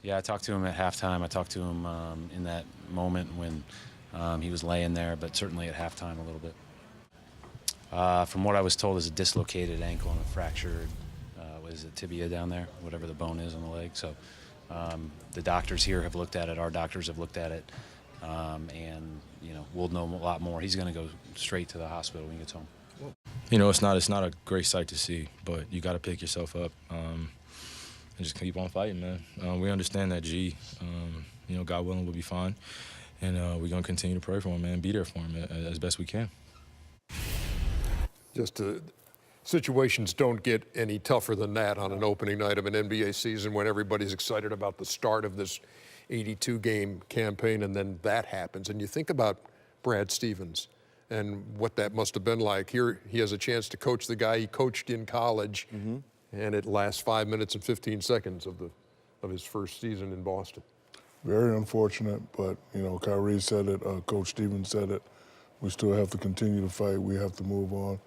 Yeah, I talked to him at halftime. I talked to him in that moment when he was laying there, but certainly at halftime a little bit. From what I was told, is a dislocated ankle and a fractured, what is it, tibia down there, whatever the bone is on the leg. So the doctors here have looked at it. Our doctors have looked at it, and we'll know a lot more. He's going to go straight to the hospital when he gets home. It's not a great sight to see, but you got to pick yourself up and just keep on fighting, man. We understand that G, God willing, will be fine, and we're going to continue to pray for him, man, be there for him as best we can. Situations don't get any tougher than that on an opening night of an NBA season when everybody's excited about the start of this 82-game campaign, and then that happens. And you think about Brad Stevens and what that must have been like. Here he has a chance to coach the guy he coached in college, and it lasts 5 minutes and 15 seconds of his first season in Boston. Very unfortunate, but, Kyrie said it, Coach Stevens said it. We still have to continue to fight. We have to move on.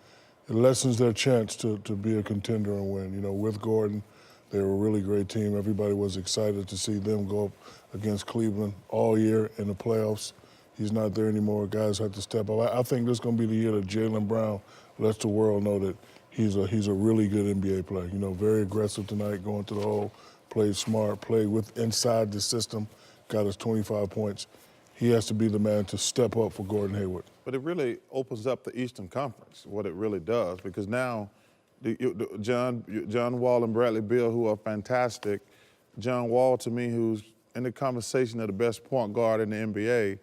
It lessens their chance to be a contender and win. With Gordon, they were a really great team. Everybody was excited to see them go up against Cleveland all year in the playoffs. He's not there anymore. Guys have to step up. I think this is going to be the year that Jaylen Brown lets the world know that he's a really good NBA player. Very aggressive tonight, going to the hole, played smart, played inside the system, got us 25 points. He has to be the man to step up for Gordon Hayward. But it really opens up the Eastern Conference, what it really does, because now John Wall and Bradley Beal, who are fantastic, John Wall, to me, who's in the conversation of the best point guard in the NBA,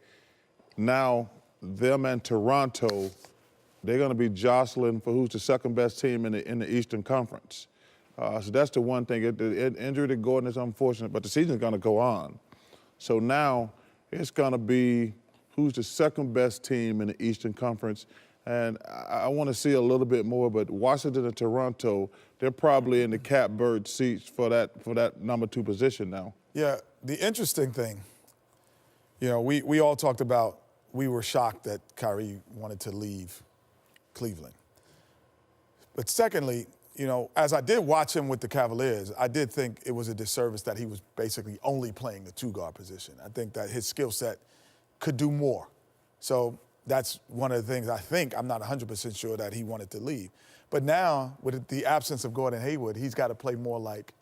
now them and Toronto, they're going to be jostling for who's the second best team in the Eastern Conference. So that's the one thing. The injury to Gordon is unfortunate, but the season's going to go on. So now it's going to be who's the second best team in the Eastern Conference. And I want to see a little bit more, but Washington and Toronto, they're probably in the catbird seats for that number 2 position now. Yeah, the interesting thing, we all talked about, we were shocked that Kyrie wanted to leave Cleveland. But secondly, as I did watch him with the Cavaliers, I did think it was a disservice that he was basically only playing the 2-guard position. I think that his skill set could do more. So that's one of the things I'm not 100% sure that he wanted to leave. But now, with the absence of Gordon Hayward, he's got to play more like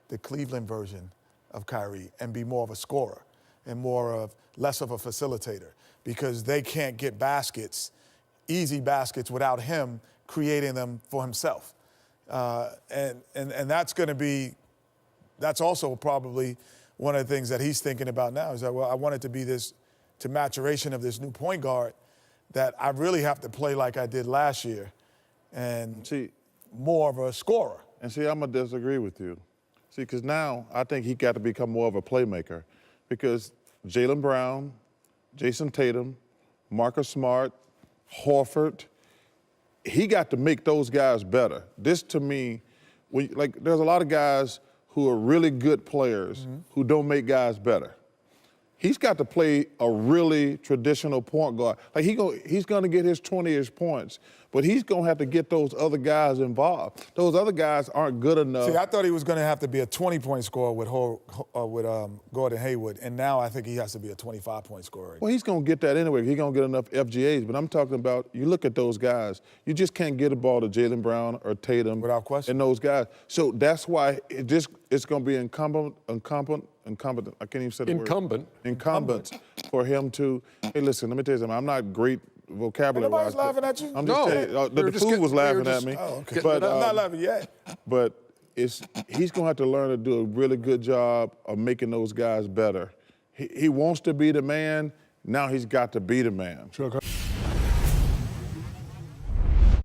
the Cleveland version of Kyrie and be more of a scorer and less of a facilitator, because they can't get easy baskets, without him creating them for himself. And that's also probably one of the things that he's thinking about now, is that, well, I want it to be to maturation of this new point guard, that I really have to play like I did last year and more of a scorer. And see, I'm going to disagree with you. See, because now I think he got to become more of a playmaker, because Jaylen Brown, Jason Tatum, Marcus Smart, Horford, he got to make those guys better. This, to me, there's a lot of guys who are really good players who don't make guys better. He's got to play a really traditional point guard. He's going to get his 20-ish points, but he's going to have to get those other guys involved. Those other guys aren't good enough. See, I thought he was going to have to be a 20-point scorer with Gordon Hayward, and now I think he has to be a 25-point scorer. Well, he's going to get that anyway. He's going to get enough FGAs, but I'm talking about, you look at those guys, you just can't get a ball to Jaylen Brown or Tatum. Without question. And those guys. So that's why it's going to be incumbent, I can't even say the word. Incumbent for him to, hey, listen, let me tell you something. I'm not great vocabulary-wise. Nobody's laughing at you? I'm just telling you, the food was laughing at me. Oh, okay. But I'm not laughing yet. But he's going to have to learn to do a really good job of making those guys better. He wants to be the man. Now he's got to be the man. Sure.